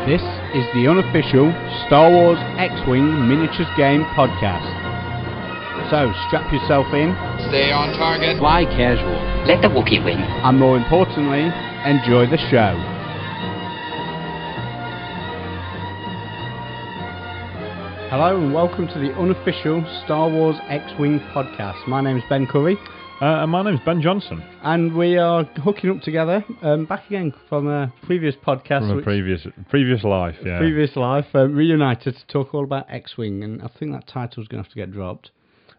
This is the unofficial Star Wars X-Wing miniatures game podcast. So strap yourself in, stay on target, fly casual, let the Wookiee win, and more importantly, enjoy the show. Hello and welcome to the unofficial Star Wars X-Wing podcast. My name is Ben Curry. And my name's Ben Johnson. And we are hooking up together, back again from a previous podcast. From a previous life, yeah. Previous life, reunited to talk all about X-Wing, and I think that title's going to have to get dropped.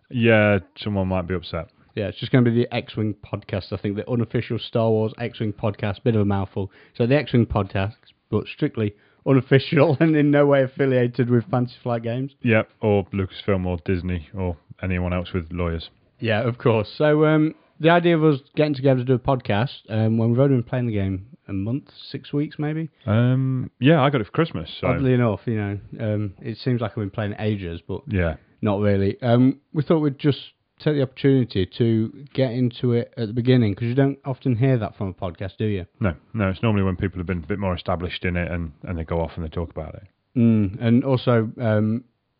Yeah, someone might be upset. Yeah, it's just going to be the X-Wing podcast, I think, the unofficial Star Wars X-Wing podcast, bit of a mouthful. So the X-Wing podcast, but strictly unofficial and in no way affiliated with Fantasy Flight Games. Yeah, or Lucasfilm or Disney or anyone else with lawyers. Yeah, of course. So the idea of us getting together to do a podcast, when we've only been playing the game a month, 6 weeks maybe. Yeah, I got it for Christmas. So. Oddly enough, you know, it seems like I've been playing ages, but yeah, not really. We thought we'd just take the opportunity to get into it at the beginning, because you don't often hear that from a podcast, do you? No, it's normally when people have been a bit more established in it and they go off and they talk about it. And also,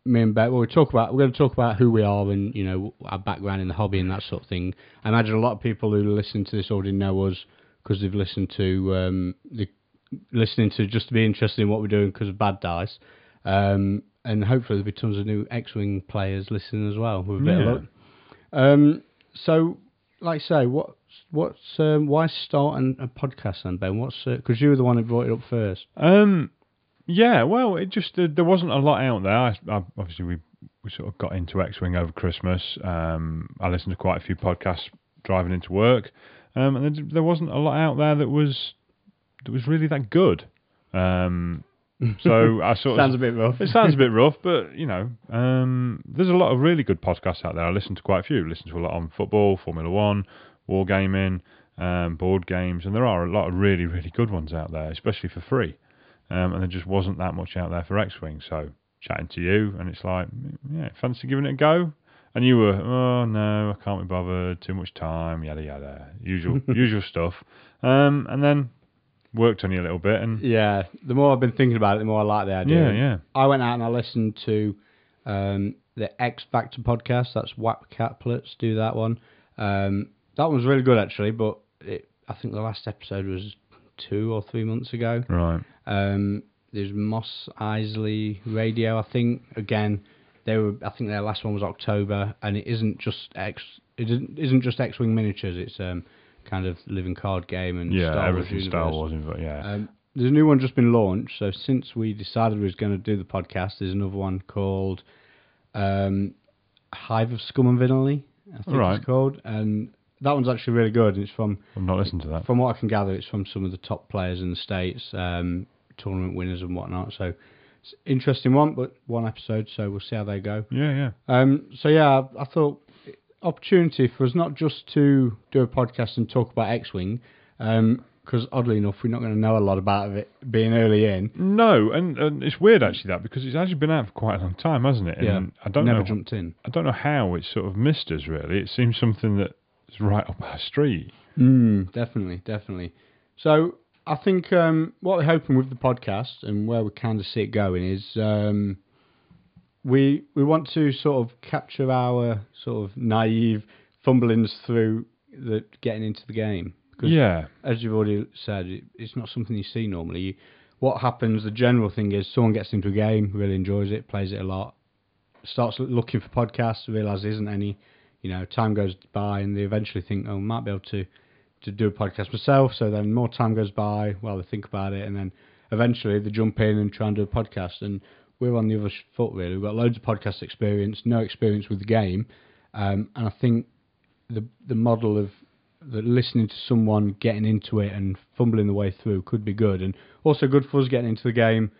me and Bet, we're going to talk about who we are and, you know, our background in the hobby and that sort of thing. I imagine a lot of people who listen to this already know us because they've listened to listening to just to be interested in what we're doing because of Bad Dice. And hopefully there'll be tons of new X-Wing players listening as well with a bit of luck. So, like I say, why start a podcast then, Ben? Because you were the one who brought it up first. Yeah, well, it just there wasn't a lot out there. Obviously, we sort of got into X-Wing over Christmas. I listened to quite a few podcasts driving into work, and there wasn't a lot out there that was really that good. So I sort of sounds a bit rough. It sounds a bit rough, but you know, there's a lot of really good podcasts out there. I listened to quite a few. Listened to a lot on football, Formula One, wargaming, board games, and there are a lot of really, really good ones out there, especially for free. And there just wasn't that much out there for X-Wing. So chatting to you, and it's like, yeah, fancy giving it a go? And you were, oh no, I can't be bothered, too much time, yada yada, usual stuff. And then worked on you a little bit, and yeah, the more I've been thinking about it, the more I like the idea. Yeah. I went out and I listened to the X Factor podcast. That's Whack Caplets, do that one. That one was really good actually, but I think the last episode was 2 or 3 months ago. Right. There's Moss Isley Radio. I think again, I think their last one was October, and it isn't just X-Wing miniatures. It's kind of living card game and Star Wars universe. Star Wars, yeah. There's a new one just been launched. So since we decided we was going to do the podcast, there's another one called Hive of Scum and Villainy, I think it's called, and that one's actually really good. It's from I've not listened to that. From what I can gather, it's from some of the top players in the States, tournament winners and whatnot. So it's an interesting one, but one episode, so we'll see how they go. Yeah. So yeah, I thought opportunity for us not just to do a podcast and talk about X-Wing, because oddly enough, we're not going to know a lot about it being early in. No, and it's weird actually that, because it's actually been out for quite a long time, hasn't it? Yeah, and I don't never know, jumped in. I don't know how it's sort of missed us really. It seems something that is right up our street. Definitely. So I think what we're hoping with the podcast and where we kind of see it going is we want to sort of capture our sort of naive fumblings through getting into the game. Because, as you've already said, it's not something you see normally. What happens, the general thing is someone gets into a game, really enjoys it, plays it a lot, starts looking for podcasts, realises there isn't any, you know, time goes by, and they eventually think, oh, I might be able to do a podcast myself. So then more time goes by while they think about it, and then eventually they jump in and try and do a podcast. And we're on the other foot, really. We've got loads of podcast experience, no experience with the game. And I think the model of listening to someone getting into it and fumbling the way through could be good, and also good for us getting into the game.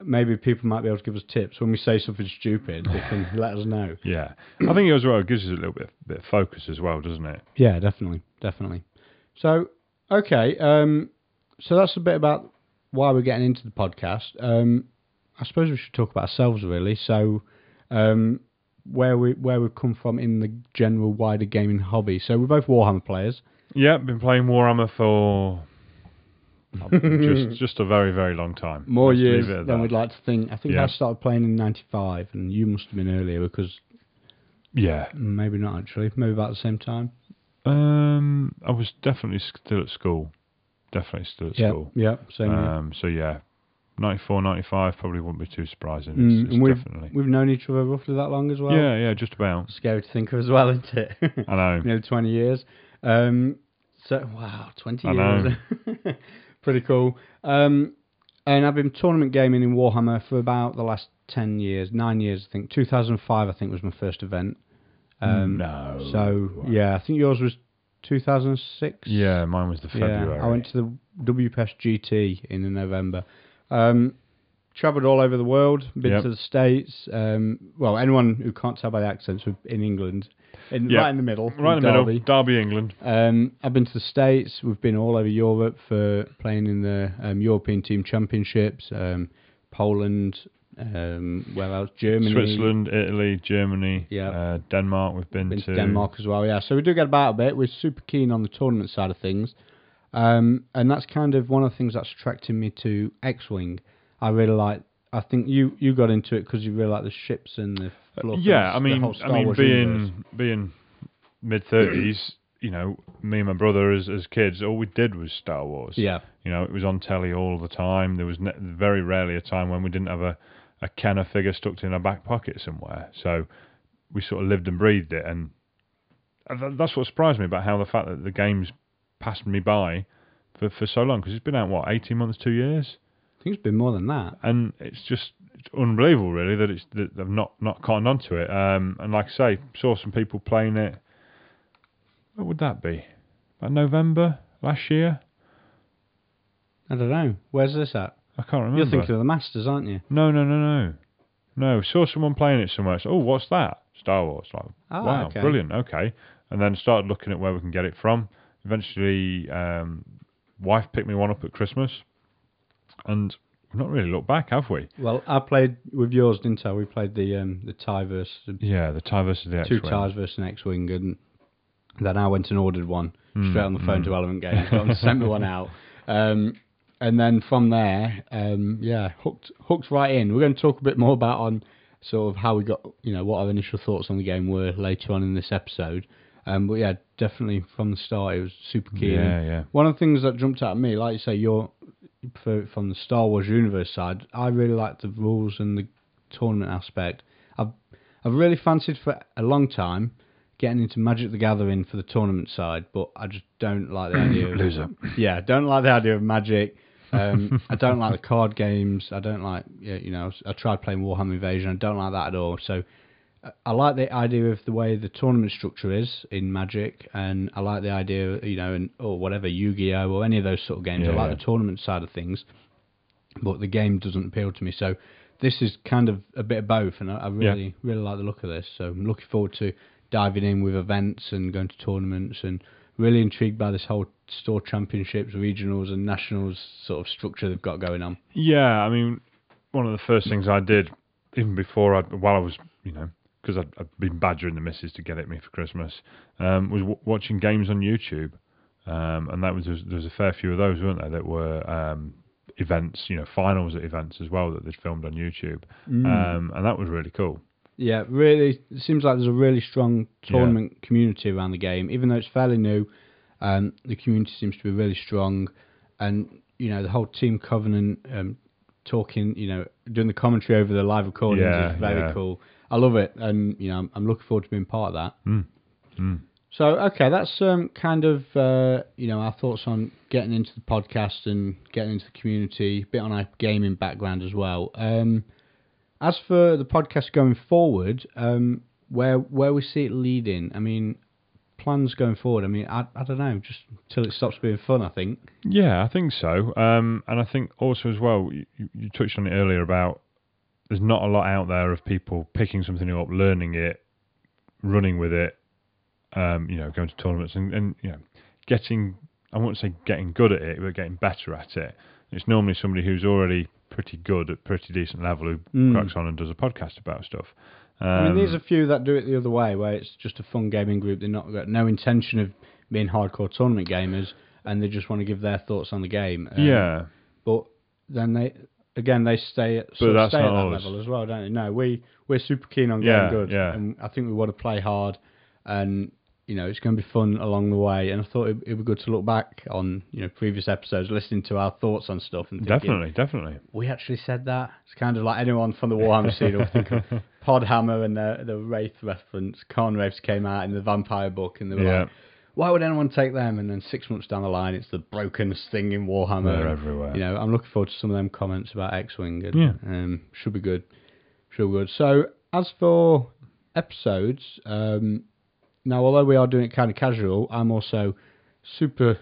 Maybe people might be able to give us tips when we say something stupid. They can let us know. Yeah, I think it gives us a little bit of focus as well, doesn't it? Yeah, definitely. So, okay, so that's a bit about why we're getting into the podcast. I suppose we should talk about ourselves, really. So, where we've come from in the general wider gaming hobby. So we're both Warhammer players. Yeah, been playing Warhammer for just a very, very long time. More years than we'd like to think. I think I started playing in 95, and you must have been earlier because... Yeah. Maybe not, actually. Maybe about the same time. I was definitely still at school. School. Yeah, same here. So, yeah, 94, 95 probably wouldn't be too surprising. It's definitely... We've known each other roughly that long as well. Yeah, just about. Scary to think of as well, isn't it? I know. Nearly 20 years. Wow, 20 years. I know. Pretty cool. And I've been tournament gaming in Warhammer for about the last 9 years, I think. 2005, I think, was my first event. No. So, yeah, I think yours was 2006. Yeah, mine was the February. Yeah, I went to the WPS GT in November. Travelled all over the world, been to the States. Well, anyone who can't tell by the accents, we're in England. Right in the middle. Right in the middle, Derby, England. I've been to the States. We've been all over Europe for playing in the European Team Championships. Poland, where else? Germany. Switzerland, Italy, Germany, Denmark we've been to. Denmark as well, yeah. So we do get about a bit. We're super keen on the tournament side of things. And that's kind of one of the things that's attracted me to X-Wing. I really like... I think you got into it because you really like the ships and the fluff. Being mid-30s, me and my brother as kids, all we did was Star Wars. Yeah. It was on telly all the time. There was very rarely a time when we didn't have a Kenner figure stuck in our back pocket somewhere. So we sort of lived and breathed it, and that's what surprised me about how the fact that the game's passed me by for so long, because it's been out, 18 months, 2 years? I think it's been more than that. And it's unbelievable, really, that they've not cottoned onto it. And like I say, saw some people playing it. What would that be? About November last year? I don't know. Where's this at? I can't remember. You're thinking of the Masters, aren't you? No, saw someone playing it somewhere. So, what's that? Star Wars. Like, wow, okay. Brilliant, okay. And then started looking at where we can get it from. Eventually, wife picked me one up at Christmas. And we've not really looked back, have we? Well, I played with yours, didn't I? We played the TIE versus... the TIE versus the X-Wing. 2 TIEs versus an X-Wing, and then I went and ordered one straight on the phone to Element Games. Got them to send me one out. And then from there, hooked right in. We're going to talk a bit more about on sort of how we got, what our initial thoughts on the game were later on in this episode. But yeah, definitely from the start, it was super keen. Yeah. One of the things that jumped out at me, like you say, from the Star Wars universe side, I really like the rules and the tournament aspect. I've really fancied for a long time getting into Magic the Gathering for the tournament side, but I just don't like the idea of... Loser. Yeah, don't like the idea of Magic. I don't like the card games. I don't like... I tried playing Warhammer Invasion. I don't like that at all. So I like the idea of the way the tournament structure is in Magic, and I like the idea, or whatever, Yu-Gi-Oh! Or any of those sort of games. I like the tournament side of things, but the game doesn't appeal to me. So this is kind of a bit of both, and I really like the look of this. So I'm looking forward to diving in with events and going to tournaments, and really intrigued by this whole store championships, regionals and nationals sort of structure they've got going on. Yeah, I mean, one of the first things I did, even before while I was, because I'd been badgering the missus to get it me for Christmas, was watching games on YouTube. And that there's a fair few of those, weren't there, that were events, finals at events as well that they'd filmed on YouTube. And that was really cool. Yeah, really, it seems like there's a really strong tournament community around the game. Even though it's fairly new, the community seems to be really strong. And, the whole Team Covenant talking, doing the commentary over the live recordings is very cool. I love it, and I'm looking forward to being part of that. So, okay, that's kind of our thoughts on getting into the podcast and getting into the community, a bit on our gaming background as well. As for the podcast going forward, where we see it leading, I mean, plans going forward. I mean, I don't know, just until it stops being fun, I think. Yeah, I think so. And I think also as well, you touched on it earlier about there's not a lot out there of people picking something up, learning it, running with it, going to tournaments and getting, I won't say getting good at it, but getting better at it. It's normally somebody who's already pretty good at pretty decent level who cracks on and does a podcast about stuff. I mean, there's a few that do it the other way, where it's just a fun gaming group. They've not got no intention of being hardcore tournament gamers. and they just want to give their thoughts on the game. But then they stay at that level as well, don't they? No, we're super keen on getting good, and I think we want to play hard, and it's going to be fun along the way. And I thought it'd be good to look back on previous episodes, listening to our thoughts on stuff, and thinking, definitely. We actually said that. It's kind of like anyone from the Warhammer scene will think of Podhammer and the Wraith reference. Cornwraiths came out in the Vampire book, and they were like, why would anyone take them? And then 6 months down the line, it's the brokenest thing in Warhammer. They're everywhere. I'm looking forward to some of them comments about X-Wing. And, should be good. So, as for episodes, now, although we are doing it kind of casual, I'm also super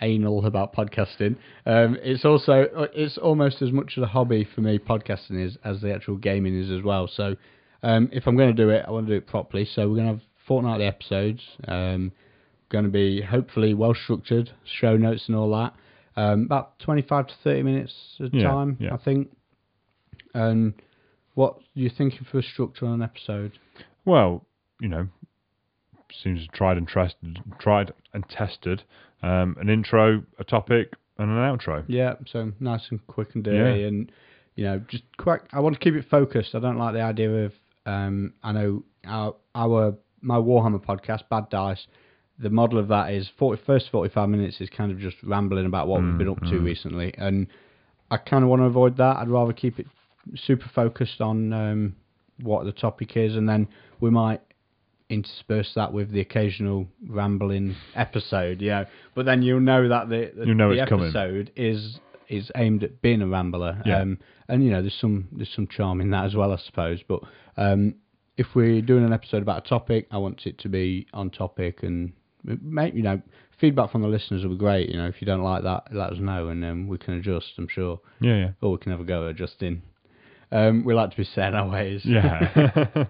anal about podcasting. It's almost as much of a hobby for me, podcasting is, as the actual gaming is as well. So, if I'm going to do it, I want to do it properly. So, we're going to have fortnightly episodes. Going to be hopefully well structured, show notes and all that. About 25 to 30 minutes at a time, I think. And what are you thinking for a structure on an episode? Well, seems tried and tested. An intro, a topic, and an outro. Yeah, so nice and quick and dirty, and just quick. I want to keep it focused. I don't like the idea of. I know my Warhammer podcast, Bad Dice. The model of that is first 45 minutes is kind of just rambling about what we've been up to recently, and I kind of want to avoid that. I'd rather keep it super focused on what the topic is, and then we might intersperse that with the occasional rambling episode, But then you'll know that the episode is aimed at being a rambler, and there's some charm in that as well, I suppose. But if we're doing an episode about a topic, I want it to be on topic, and feedback from the listeners will be great. If you don't like that, let us know, and then we can adjust. I'm sure. Or we can have a go at adjusting. We like to be set in our ways. Yeah.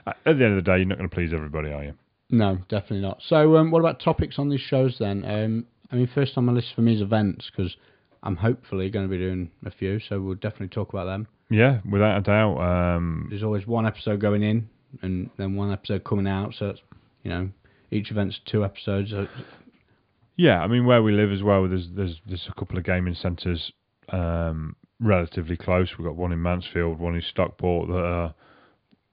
At the end of the day, you're not going to please everybody, are you? No, definitely not. So, what about topics on these shows then? First on my list for me is events, because I'm hopefully going to be doing a few, so we'll definitely talk about them. Yeah, without a doubt. There's always one episode going in, and then one episode coming out, so it's, each event's 2 episodes. Yeah, where we live as well, there's a couple of gaming centres relatively close. We've got one in Mansfield, one in Stockport that are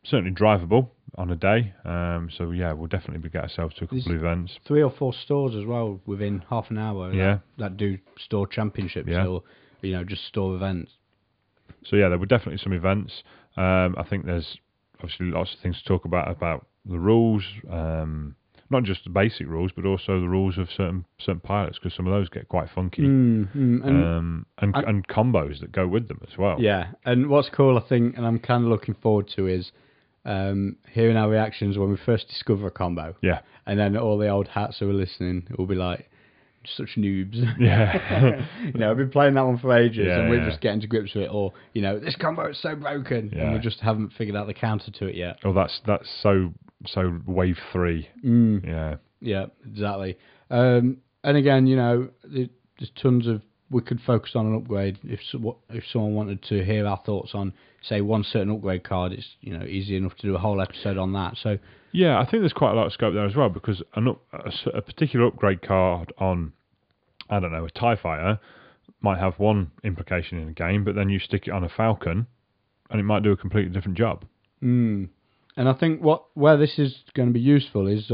certainly drivable on a day. So we'll definitely get ourselves to a couple of events. 3 or 4 stores as well within half an hour. That do store championships or just store events. So there were definitely some events. I think there's obviously lots of things to talk about the rules. Not just the basic rules, but also the rules of certain pilots, because some of those get quite funky. And combos that go with them as well. Yeah, and what's cool, I think, and I'm kind of looking forward to, is hearing our reactions when we first discover a combo. Yeah. And then all the old hats who are listening will be like, such noobs. Yeah. I've been playing that one for ages, and we're just getting to grips with it, or, this combo is so broken, and we just haven't figured out the counter to it yet. Oh, that's so wave 3. Yeah, exactly. And again, there's tons of, we could focus on an upgrade. If someone wanted to hear our thoughts on, say, one certain upgrade card, it's easy enough to do a whole episode on that. So I think there's quite a lot of scope there as well, because a particular upgrade card on, I don't know, a TIE fighter might have one implication in a game, but then you stick it on a Falcon and it might do a completely different job. And I think where this is going to be useful is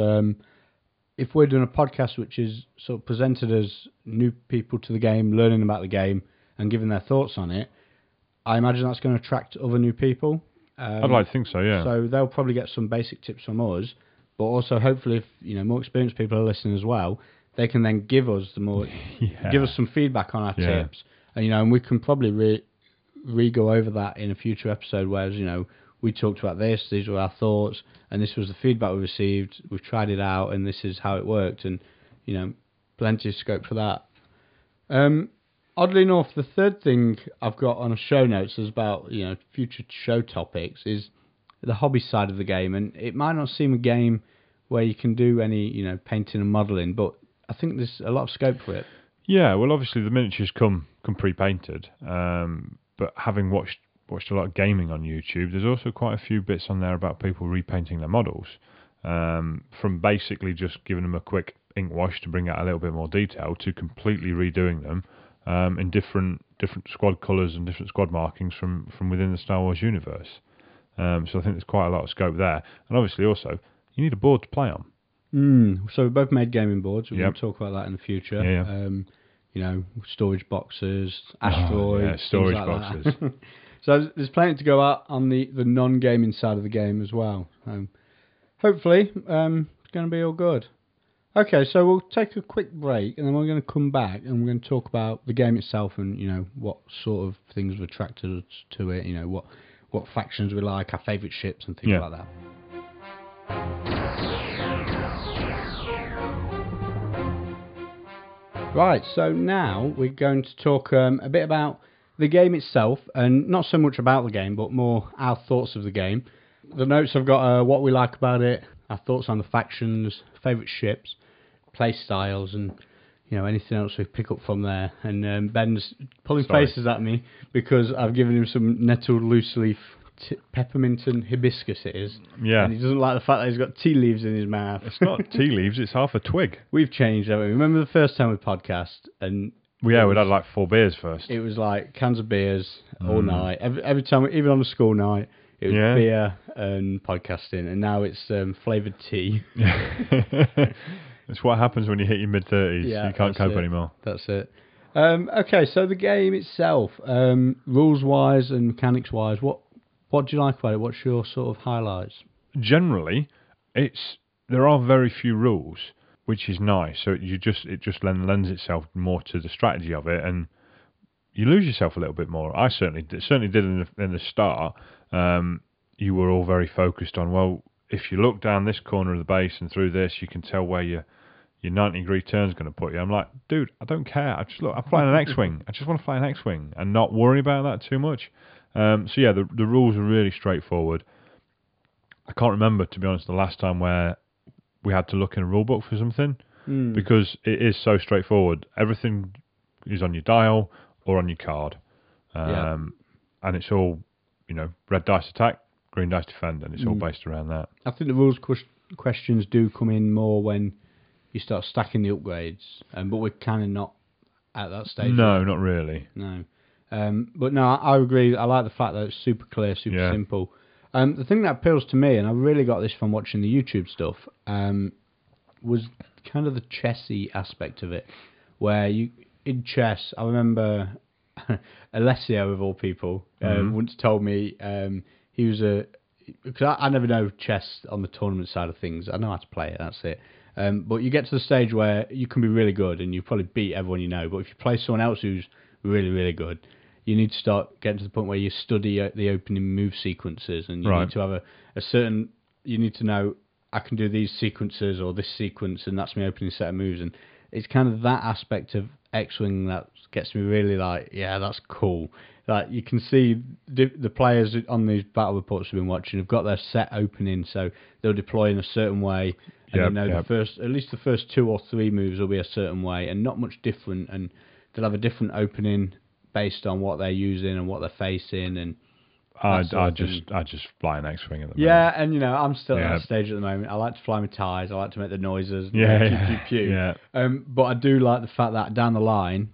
if we're doing a podcast which is sort of presented as new people to the game, learning about the game and giving their thoughts on it, I imagine that's going to attract other new people. I'd like to think so, yeah. So they'll probably get some basic tips from us, but also hopefully if more experienced people are listening as well, they can then give us give us some feedback on our tips, and we can probably re-go over that in a future episode. Whereas we talked about this, these were our thoughts, and this was the feedback we received. We've tried it out, and this is how it worked, and plenty of scope for that. Oddly enough, the third thing I've got on a show notes is about future show topics is the hobby side of the game, and it might not seem a game where you can do any painting and modelling, but I think there's a lot of scope for it. Yeah, well, obviously the miniatures come pre-painted, but having watched a lot of gaming on YouTube, there's also quite a few bits on there about people repainting their models, from basically just giving them a quick ink wash to bring out a little bit more detail to completely redoing them in different squad colours and different squad markings from within the Star Wars universe. So I think there's quite a lot of scope there. And obviously also, you need a board to play on. So we both made gaming boards. We're going to talk about that in the future. Storage boxes, asteroids, storage like boxes. That. So there's plenty to go out on the non-gaming side of the game as well. Hopefully, it's going to be all good. Okay, so we'll take a quick break, and then we're going to come back, and we're going to talk about the game itself, and what sort of things have attracted us to it. What factions we like, our favourite ships, and things like that. Right, so now we're going to talk a bit about the game itself, and not so much about the game, but more our thoughts of the game. The notes I've got what we like about it, our thoughts on the factions, favourite ships, play styles, and anything else we pick up from there. And Ben's pulling faces at me because I've given him some nettled loose leaf peppermint and hibiscus it is. Yeah. And he doesn't like the fact that he's got tea leaves in his mouth. It's not tea leaves, it's half a twig. We've changed, haven't we? Remember the first time we podcast and we'd had like 4 beers first. It was like cans of beers all night. Every time, even on a school night, it was beer and podcasting, and now it's flavoured tea. It's what happens when you hit your mid-30s. You can't cope anymore. That's it. Okay, so the game itself, rules-wise and mechanics-wise, what do you like about it? What's your sort of highlights? Generally, there are very few rules, which is nice. So it just lends itself more to the strategy of it, and you lose yourself a little bit more. I certainly did in the start. You were all very focused on, well, if you look down this corner of the base and through this, you can tell where your 90-degree turn is going to put you. I'm like, dude, I don't care. I'm flying an X-Wing. I just want to fly an X-Wing and not worry about that too much. The rules are really straightforward. I can't remember, to be honest, the last time where we had to look in a rule book for something because it is so straightforward. Everything is on your dial or on your card. And it's all, red dice attack, green dice defend, and it's all based around that. I think the rules questions do come in more when you start stacking the upgrades, but we're kind of not at that stage. No, not really. No. But no, I agree. I like the fact that it's super clear, super simple. The thing that appeals to me, and I really got this from watching the YouTube stuff, was kind of the chessy aspect of it, where in chess, I remember Alessio, of all people, once told me he was because I never know chess on the tournament side of things. I know how to play it, that's it. But you get to the stage where you can be really good and you probably beat everyone you know, but if you play someone else who's really, really good, you need to start getting to the point where you study the opening move sequences, and you need to have a certain, you need to know, I can do these sequences or this sequence, and that's my opening set of moves. And it's kind of that aspect of X-Wing that gets me really like, yeah, that's cool. Like, you can see the players on these battle reports we've been watching have got their set opening, so they'll deploy in a certain way, and at least the first 2 or 3 moves will be a certain way, and not much different, and they'll have a different opening based on what they're using and what they're facing, and I just fly an X-Wing at the moment. Yeah, and I'm still at that stage at the moment. I like to fly my ties. I like to make the noises. Pew, pew, pew. Yeah. But I do like the fact that down the line,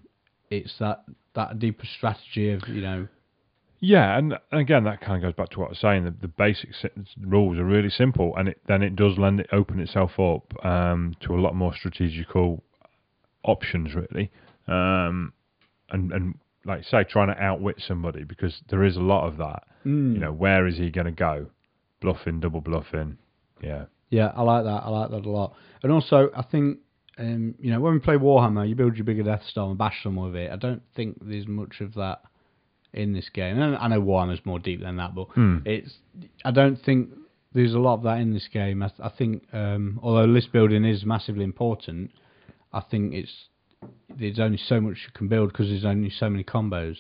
it's that deeper strategy of Yeah, and again, that kind of goes back to what I was saying. The basic rules are really simple, and it does open itself up to a lot more strategical options, really. And like say, trying to outwit somebody, because there is a lot of that. Where is he going to go? Bluffing, double bluffing. Yeah. Yeah, I like that. I like that a lot. And also, I think, when we play Warhammer, you build your bigger Death Star and bash them with it. I don't think there's much of that in this game. And I know Warhammer's more deep than that, but I don't think there's a lot of that in this game. I think, although list building is massively important, I think there's only so much you can build because there's only so many combos.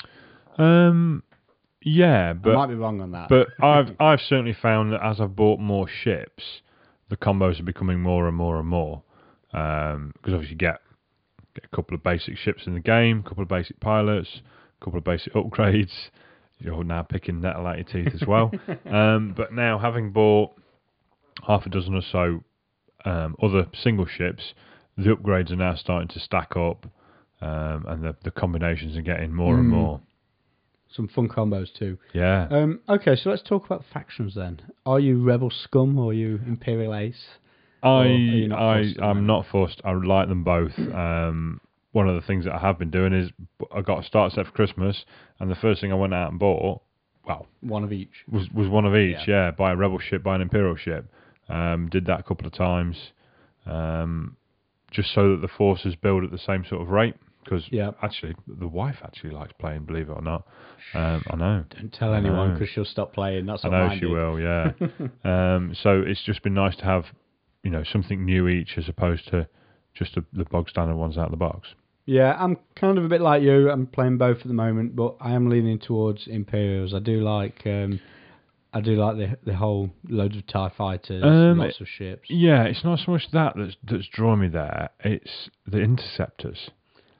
Yeah, but I might be wrong on that. But I've certainly found that as I've bought more ships, the combos are becoming more and more and more. Because obviously you get a couple of basic ships in the game, a couple of basic pilots, a couple of basic upgrades. You're now picking nettle out your teeth as well. But now, having bought half a dozen or so other single ships, the upgrades are now starting to stack up, and the combinations are getting more and more. Some fun combos too. Yeah. Okay, so let's talk about the factions then. Are you Rebel Scum or are you Imperial Ace? I'm not fussed. I like them both. One of the things that I have been doing is I got a start set for Christmas, and the first thing I went out and bought, one of each. Was one of each. Yeah, buy a Rebel ship, buy an Imperial ship. Did that a couple of times, just so that the forces build at the same sort of rate. Because actually, the wife actually likes playing, believe it or not. I know. Don't tell anyone because she'll stop playing. That's what I know she will. Yeah. So it's just been nice to have, something new each as opposed to just the bog standard ones out of the box. Yeah, I'm kind of a bit like you. I'm playing both at the moment, but I am leaning towards Imperials. I do like the whole loads of TIE fighters, lots of ships. Yeah, it's not so much that's drawing me there. It's the interceptors.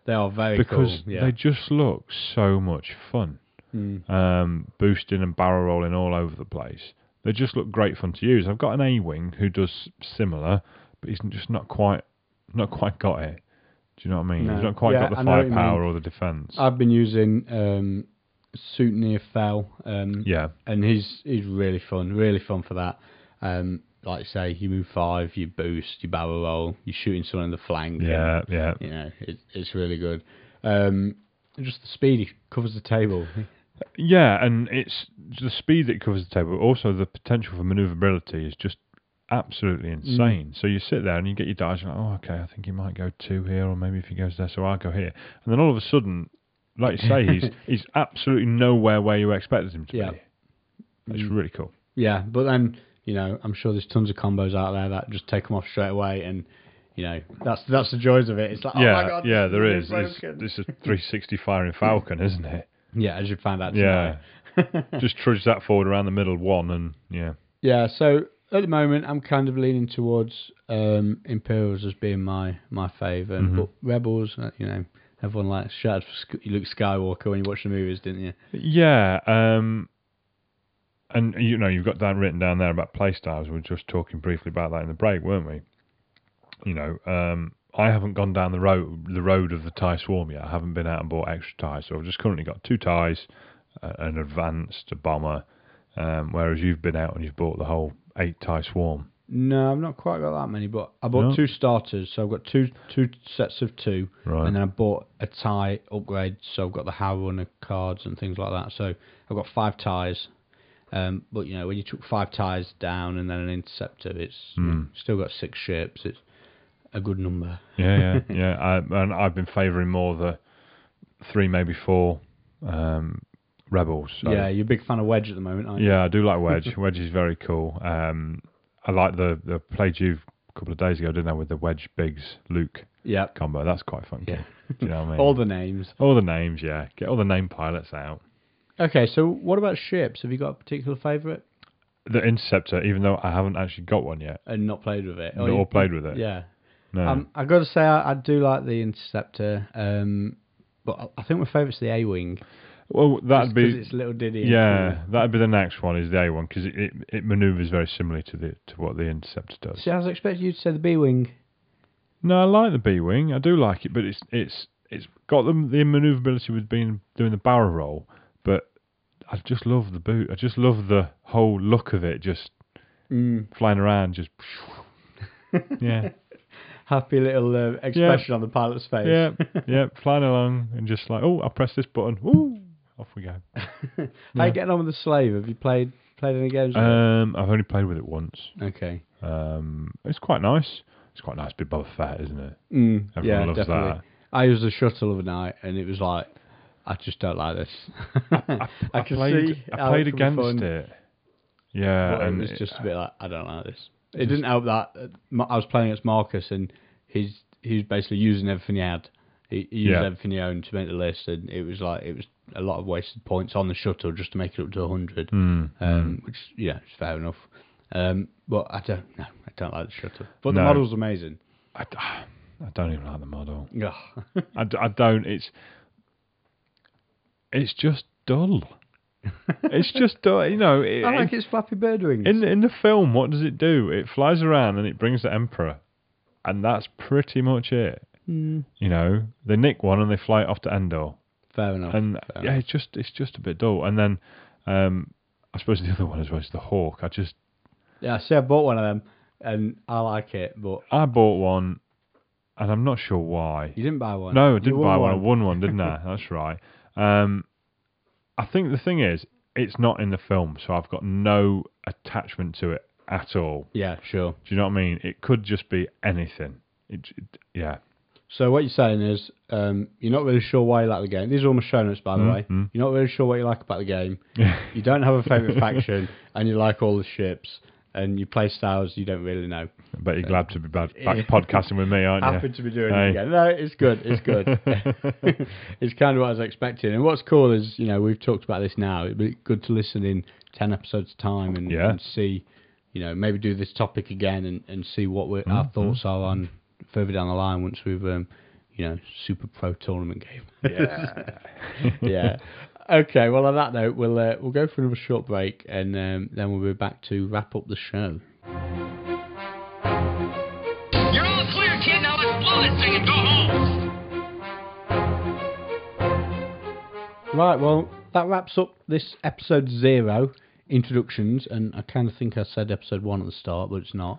They are very cool. Because they just look so much fun. Boosting and barrel rolling all over the place. They just look great fun to use. I've got an A-wing who does similar, but he's just not quite got it. Do you know what I mean? No. He's not quite got the firepower or the defence. I've been using Suitnir Fell, and he's really fun for that. Like I say, you move 5, you boost, you barrel roll, you're shooting someone in the flank. Yeah. It's really good. Just the speed, he covers the table. Yeah, and it's the speed that covers the table, but also the potential for manoeuvrability is just absolutely insane. So you sit there and you get your dice, and you're like, okay, I think he might go 2 here, or maybe if he goes there, so I'll go here. And then all of a sudden, like you say, he's absolutely nowhere where you expected him to be. It's really cool. Yeah, but then, I'm sure there's tons of combos out there that just take them off straight away, and that's the joys of it. It's like, oh my god, there is. It's a 360 firing Falcon, isn't it? Yeah, as you found out tonight. Just trudge that forward around the middle one, and Yeah, so at the moment I'm kind of leaning towards Imperials as being my fave, but Rebels, everyone likes shouted for Luke Skywalker when you watched the movies, didn't you? Yeah, and you've got that written down there about playstyles. We were just talking briefly about that in the break, weren't we? I haven't gone down the road of the TIE Swarm yet. I haven't been out and bought extra TIEs, so I've just currently got 2 TIEs, an advanced, a bomber, whereas you've been out and you've bought the whole 8 TIE Swarm. No, I've not quite got that many, but I bought 2 starters, so I've got two sets of 2, and then I bought a TIE upgrade, so I've got the How Runner cards and things like that. So I've got 5 TIEs. But when you took 5 TIEs down and then an interceptor, it's still got 6 ships. It's a good number. Yeah. And I've been favouring more the 3, maybe 4 Rebels. So. Yeah, you're a big fan of Wedge at the moment, aren't you? Yeah, I do like Wedge. Wedge is very cool. I like the played you a couple of days ago, didn't I, with the Wedge Biggs Luke combo. That's quite funky. Yeah. Do you know what I mean? All the names, yeah. Get all the name pilots out. Okay, so what about ships? Have you got a particular favourite? The Interceptor, even though I haven't actually got one yet. And not played with it? Or played with it. Yeah. No. I got to say, I do like the Interceptor, but I think my favourite's the A-Wing. Well, that'd be... it's a little ditty. Yeah, that'd be the next one, is the A-Wing, because it manoeuvres very similarly to what the Interceptor does. See, I was expecting you to say the B-Wing. No, I like the B-Wing. I do like it, but it's got the manoeuvrability with doing the barrel roll, but I just love the boot. I just love the whole look of it, just flying around, just... yeah. Happy little expression on the pilot's face. Yeah, flying along and just like, oh, I'll press this button. Ooh, off we go. How you getting on with the Slave? Have you played any games with it? I've only played with it once. Okay. It's quite nice. It's quite nice to be Boba Fett, isn't it? Everyone loves definitely. That. I used the shuttle overnight and it was like, I just don't like this. I played against it. Yeah, but and it was just a bit like, I don't like this. It didn't help that I was playing against Marcus and he was basically using everything he had. He used everything he owned to make the list, and it was a lot of wasted points on the shuttle just to make it up to 100, which is fair enough. But I don't like the shuttle. But the model's amazing. I don't even like the model. Yeah. I don't. It's just dull. It's just dull. I like its Flappy Bird wings. In the film, what does it do? It flies around and it brings the Emperor. and that's pretty much it. Mm. You know, they nick one and they fly it off to Endor. Fair enough. And fair enough. it's just a bit dull. And then I suppose the other one as well is the Hawk. See, I bought one of them, and I like it, but I bought one, and I'm not sure why. You didn't buy one? No, I didn't buy one. I won one, didn't I? That's right. I think the thing is, it's not in the film, so I've got no attachment to it at all. Yeah, sure. Do you know what I mean? It could just be anything. Yeah. So what you're saying is, you're not really sure why you like the game. These are all my show notes, by the way. You're not really sure what you like about the game. You don't have a favourite faction, and you like all the ships, and you play styles you don't really know. But you're glad to be back podcasting with me, aren't you? Happy to be doing it again. No, it's good. It's good. It's kind of what I was expecting. And what's cool is, we've talked about this now. It'd be good to listen in 10 episodes time and see, maybe do this topic again and see what our thoughts are on further down the line once we've, Super Pro tournament game. Yeah. Yeah. Okay, well, on that note, we'll go for another short break, and then we'll be back to wrap up the show. You're all clear, kid. Now let's blow this thing and go home. Right, well, that wraps up this episode 0, introductions, and I kind of think I said episode 1 at the start, but it's not.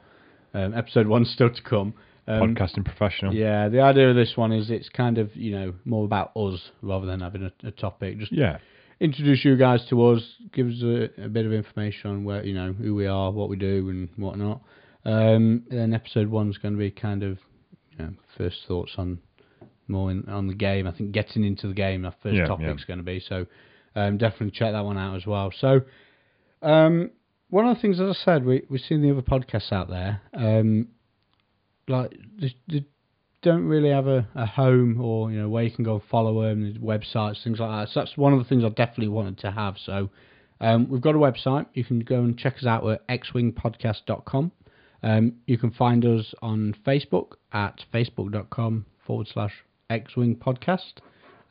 Episode 1's still to come. Podcasting professional. Yeah, the idea of this one is it's kind of, more about us rather than having a topic. Just introduce you guys to us, give us a bit of information on where, who we are, what we do and whatnot. Then episode 1's going to be kind of, first thoughts on the game. I think getting into the game, our first topic's going to be. So definitely check that one out as well. So one of the things, as I said, we've seen the other podcasts out there. They don't really have a home or where you can go and follow them, websites, things like that. So that's one of the things I definitely wanted to have. So we've got a website. You can go and check us out at xwingpodcast.com. You can find us on Facebook at facebook.com/xwingpodcast.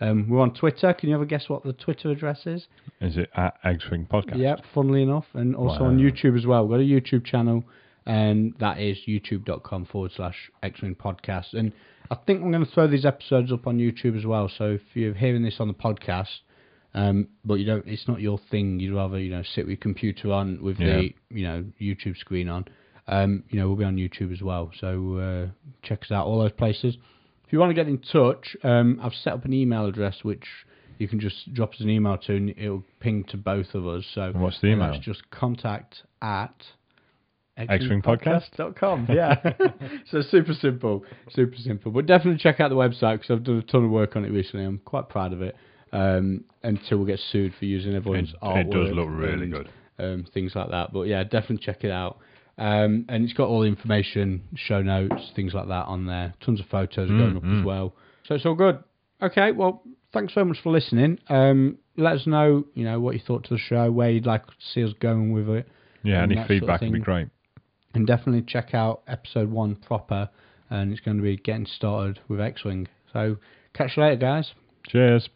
We're on Twitter. Can you ever guess what the Twitter address is? Is it at X-Wing Podcast? Yep, funnily enough. And also on YouTube as well. We've got a YouTube channel, and that is youtube.com/X-Wing Podcast. And I think I'm going to throw these episodes up on YouTube as well. So if you're hearing this on the podcast, but it's not your thing, you'd rather, sit with your computer on with the, YouTube screen on, we'll be on YouTube as well. So check us out, all those places. If you want to get in touch, I've set up an email address which you can just drop us an email to, and it'll ping to both of us. So and what's the email? That's just contact@xwingpodcast.com. Yeah. So super simple. But definitely check out the website because I've done a ton of work on it recently. I'm quite proud of it. Until we get sued for using everyone's artwork. It does look really good. Things like that. But yeah, definitely check it out. And it's got all the information, show notes, things like that on there. Tons of photos going up as well. So it's all good. Okay, well, thanks so much for listening. Let us know, what you thought to the show, where you'd like to see us going with it. Yeah, any feedback would be great. And definitely check out episode 1 proper, and it's going to be getting started with X-Wing. So catch you later, guys. Cheers.